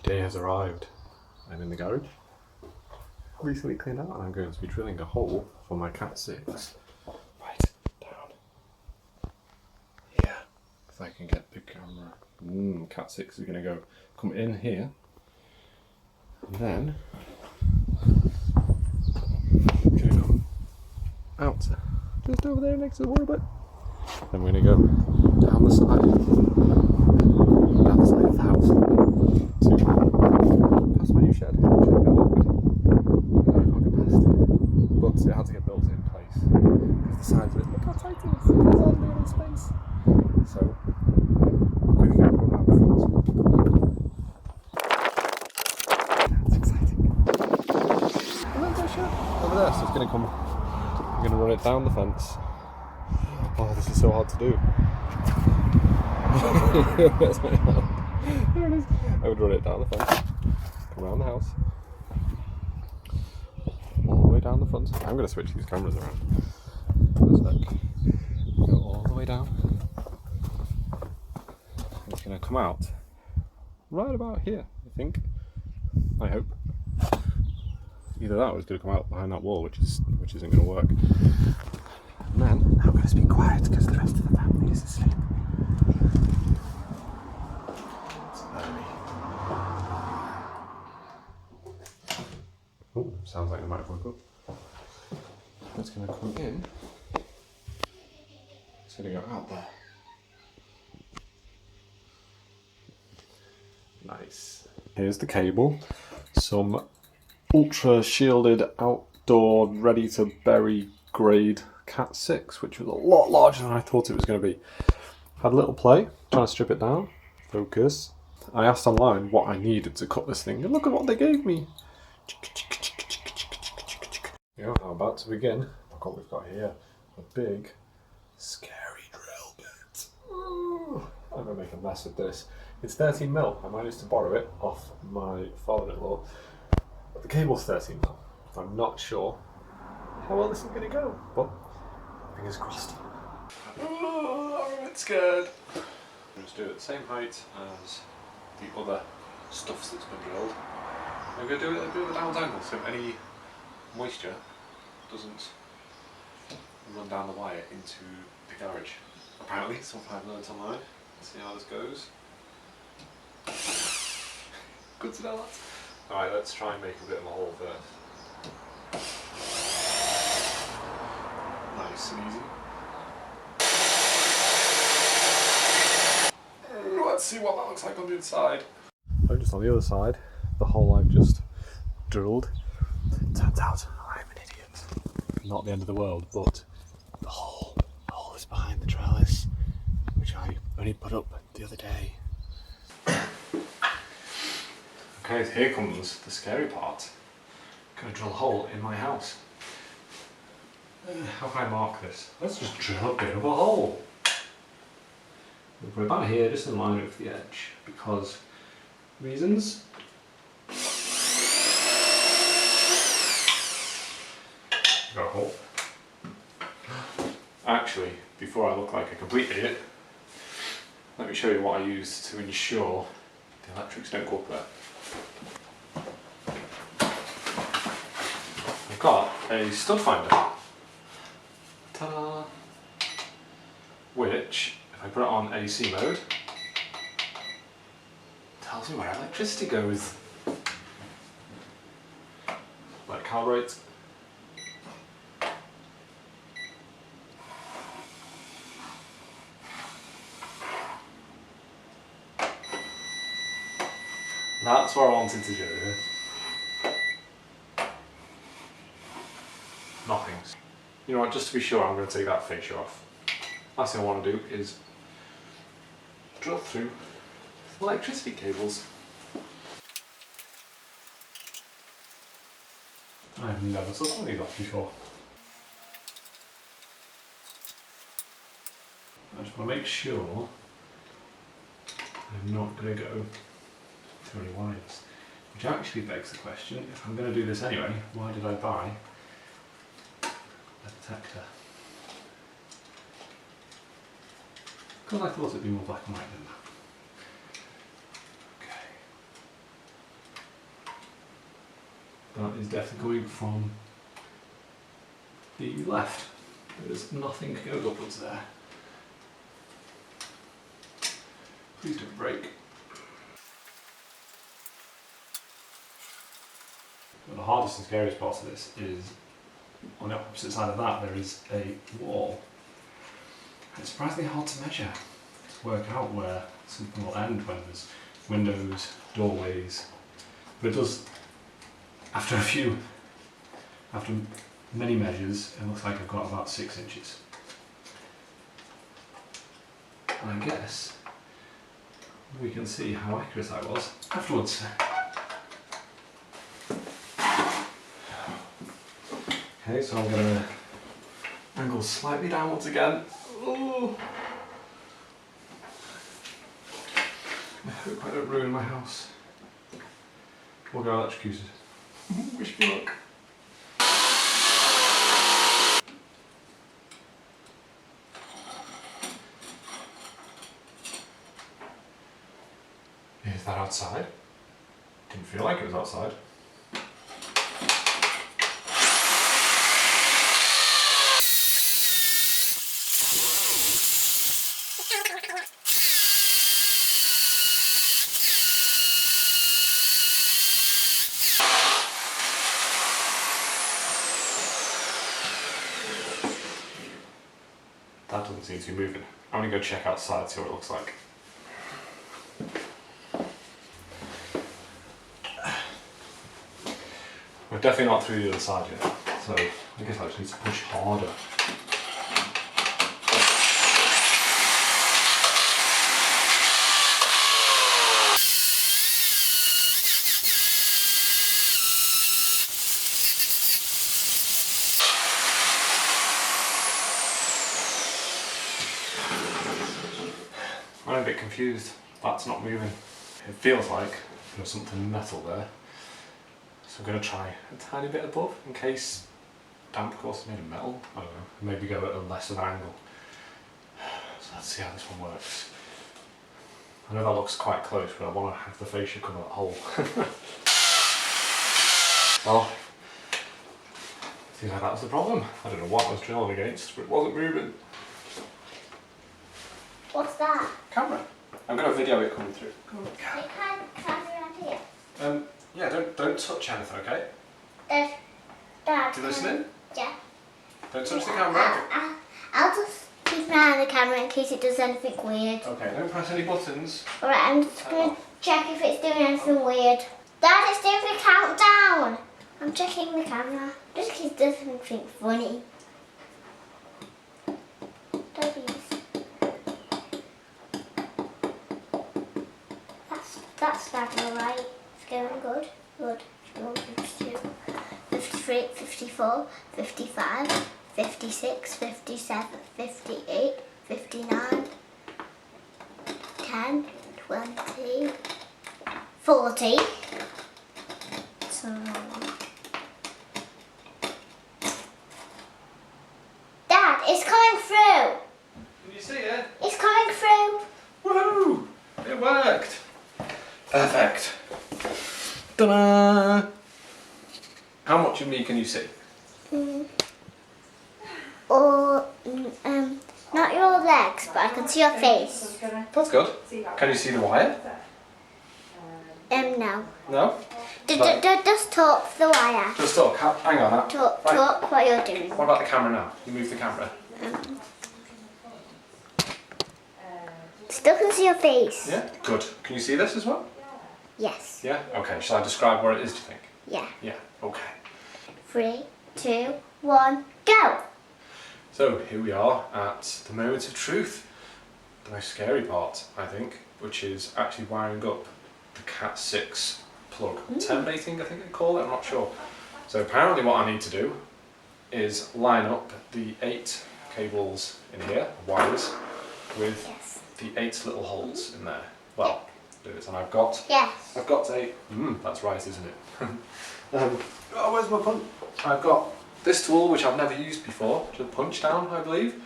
day has arrived. I'm in the garage. Recently cleaned out and I'm going to be drilling a hole for my Cat 6. Right, down. Here. If I can get the camera. Cat 6 is going to come in here. And then it's going to come out just over there next to the water bit. Then we're going to go down the side of the house to past my new shed. It should be awkward. I can't get past it. But it had to get built in place because the sides of it, look how tight it is. There's hardly any space. So I'm going to go around the front. That's exciting. And then there's a shed over there, so it's going to come. I'm going to run it down the fence. Oh, this is so hard to do. That's my hand. There it is. I would run it down the fence, come around the house, all the way down the front. I'm going to switch these cameras around for a sec. Go all the way down. It's going to come out right about here, I think. I hope. Either that or it's going to come out behind that wall, which isn't going to work. And then I'm going to speak quiet because the rest of the family is asleep. It's early. Oh, sounds like the mic woke up. It's going to come in. It's going to go out there. Nice. Here's the cable. Some ultra shielded outdoor ready to bury grade Cat 6, which was a lot larger than I thought it was going to be. Had a little play, trying to strip it down. Focus. I asked online what I needed to cut this thing, and look at what they gave me. Yeah, I'm about to begin. Look what we've got here. A big, scary drill bit. I'm going to make a mess of this. It's 13mm. I managed to borrow it off my father-in-law. But the cable's 13mm. I'm not sure how well this is going to go, but fingers crossed. Oh, I'm a bit scared. I'm just do it at the same height as the other stuff that's been drilled. I'm going to do it at a bit of a downward angle so any moisture doesn't run down the wire into the garage. Apparently, something I've learned online. Let's see how this goes. Good to know that. Alright, let's try and make a bit of a hole first. Nice and easy. Let's see what that looks like on the inside. So just on the other side, the hole I've just drilled. Turns out I'm an idiot. Not the end of the world, but the hole is behind the trellis, which I only put up the other day. Okay, so here comes the scary part. I'm going to drill a hole in my house. How can I mark this? Let's just drill a bit of a hole. We'll put it about here, just in line with the edge, because reasons. Got a hole. Actually, before I look like a complete idiot, let me show you what I use to ensure the electrics don't go up there. I've got a stud finder. Ta-da! Which, if I put it on AC mode, tells me where electricity goes. Let it calibrate. That's what I wanted to do. Nothing. You know what, just to be sure, I'm going to take that fascia off. Last thing I want to do is drill through electricity cables. I've never saw something like that before. I just want to make sure I'm not going to go through any wires. Which actually begs the question, if I'm going to do this anyway, why did I buy a detector? Because I thought it'd be more black and white than that. Okay. That is definitely going from the left. There's nothing goes upwards there. Please don't break. But the hardest and scariest part of this is on the opposite side of that there is a wall. And it's surprisingly hard to measure, to work out where something will end when there's windows, doorways. But it does, after many measures, it looks like I've got about 6 inches. And I guess we can see how accurate I was afterwards. Okay, so I'm going to angle slightly downwards again. Ooh. I hope I don't ruin my house. We'll go electrocuted. Wish me luck. Is that outside? Didn't feel like it was outside. That doesn't seem to be moving. I'm going to go check outside, see what it looks like. We're definitely not through the other side yet, so I guess I just need to push harder. I'm a bit confused. That's not moving. It feels like there's something metal there. So I'm going to try a tiny bit above in case damp course is made of metal. I don't know. Maybe go at a lesser angle. So let's see how this one works. I know that looks quite close, but I want to have the fascia cover that hole. Well, seems like that was the problem. I don't know what I was drilling against, but it wasn't moving. What's that? Camera. I'm going to video it coming through. Come on. You can't camera here. Yeah, don't touch anything, okay? Dad. You listening? Yeah. Don't touch the camera. I'll just keep an eye on the camera in case it does anything weird. Okay, don't press any buttons. Alright, I'm just going to check if it's doing anything weird. Dad, it's doing the countdown. I'm checking the camera. Just in case it does something funny. That's starting alright. It's going good. Good. 52, 53, 54, 55, 56, 57, 58, 59, 10, 20, 40. So Dad, it's coming through. Can you see it? It's coming through. Woohoo! It worked. Perfect. Ta-da! How much of me can you see? Not your legs, but I can see your face. That's good. Can you see the wire? No. No? Just talk for the wire. Just talk. Hang on. Talk what you're doing. What about the camera now? You move the camera. Still can see your face. Yeah? Good. Can you see this as well? Yes. Yeah? Okay. Shall I describe where it is, do you think? Yeah. Yeah. Okay. 3, 2, 1, go! So here we are at the moment of truth. The most scary part, I think, which is actually wiring up the Cat 6 plug. Terminating, I think they call it, I'm not sure. So apparently what I need to do is line up the 8 cables in here, wires, with the 8 little holes in there. Well, do it, and I've got a, that's right, isn't it? Oh, where's my punch? I've got this tool, which I've never used before, to punch down, I believe.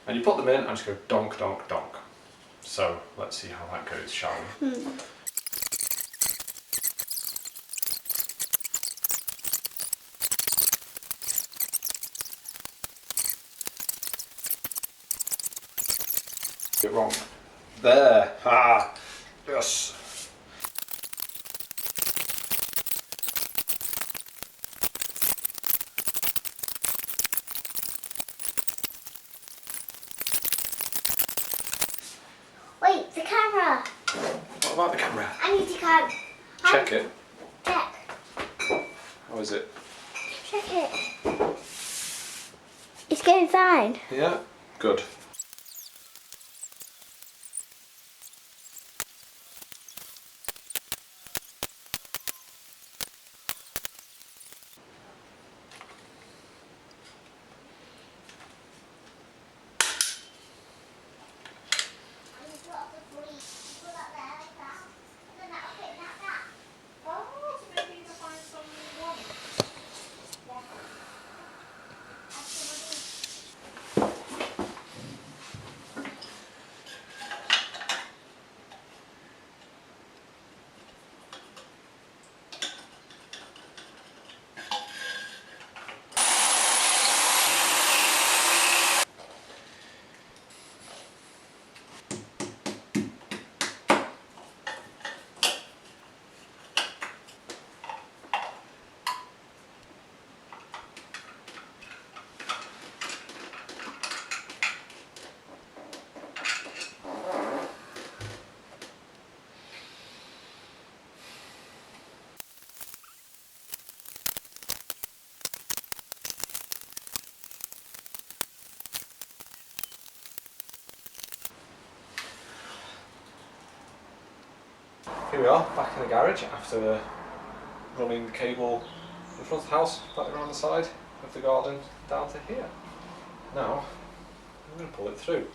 And you put them in and just go donk, donk, donk. So let's see how that goes, shall we? Get wrong. There. Ah. Yes. Wait, the camera. What about the camera? I need to go. Check it. Check. How is it? Check it. It's going fine. Yeah. Good. Here we are, back in the garage after running the cable in the front of the house, back around the side of the garden down to here. Now, I'm going to pull it through.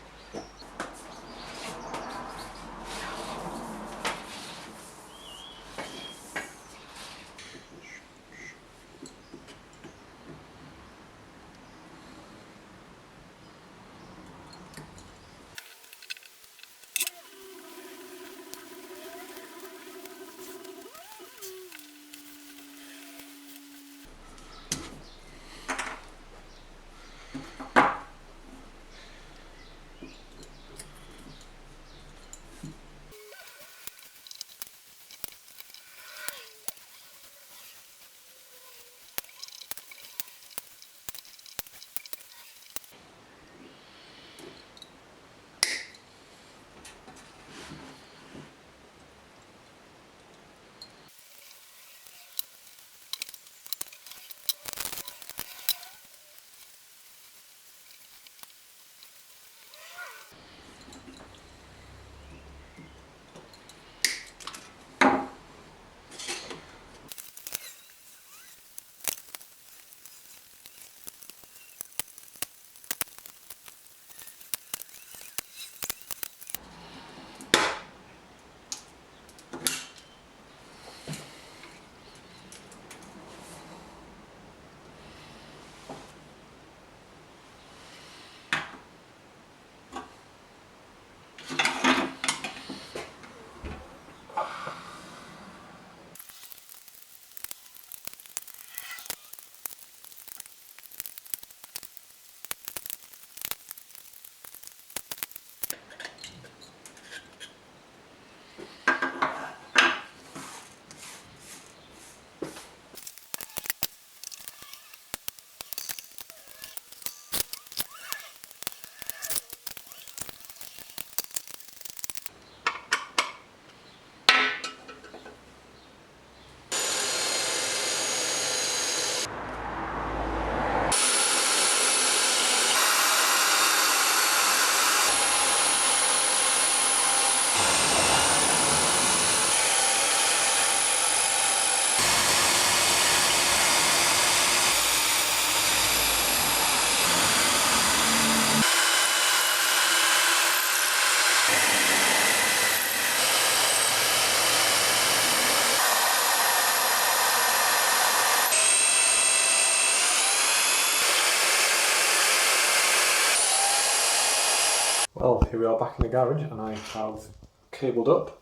Well, here we are back in the garage and I have cabled up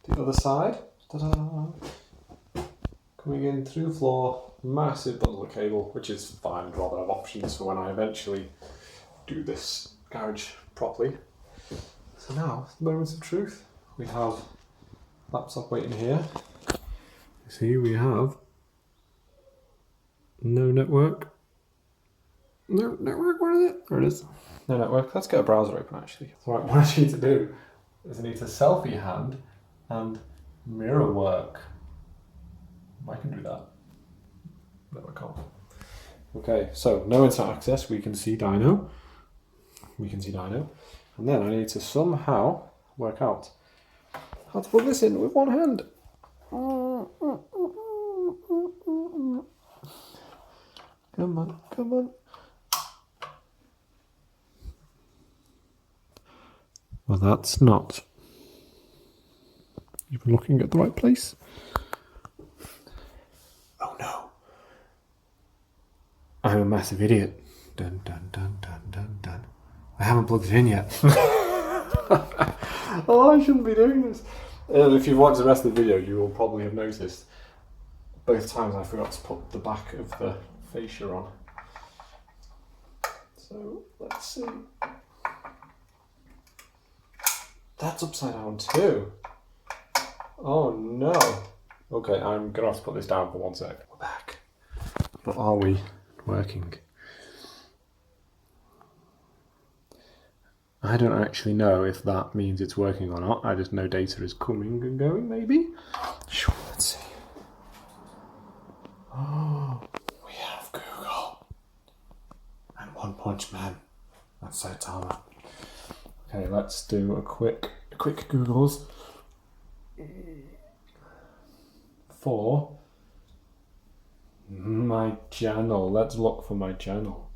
the other side. Ta-da! Coming in through floor, massive bundle of cable, which is fine, I'd rather have options for when I eventually do this garage properly. So now, moments of truth. We have laptop waiting here. You see, we have no network. No network, where is it? There it is. No network. Let's get a browser open actually. So right, what I need to do is I need to selfie hand and mirror work. I can do that. No, I can't. Okay, so no internet access. We can see Dino. And then I need to somehow work out how to put this in with one hand. Come on, come on. Well, that's not. You've been looking at the right place. Oh no. I'm a massive idiot. Dun dun dun dun dun dun. I haven't plugged it in yet. Oh, I shouldn't be doing this. If you've watched the rest of the video, you will probably have noticed both times I forgot to put the back of the fascia on. So, let's see. That's upside down too. Oh no. Okay, I'm gonna have to put this down for 1 sec. We're back. But are we working? I don't actually know if that means it's working or not. I just know data is coming and going, maybe? Sure, let's see. Oh, we have Google. And One Punch Man. That's Saitama. Okay, let's do a quick Googles. For my channel. Let's look for my channel.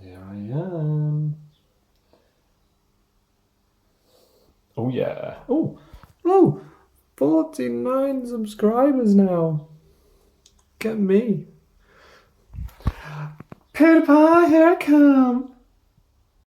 Here I am. Oh yeah. Oh, 49 subscribers now. Get me. PewDiePie, here I come.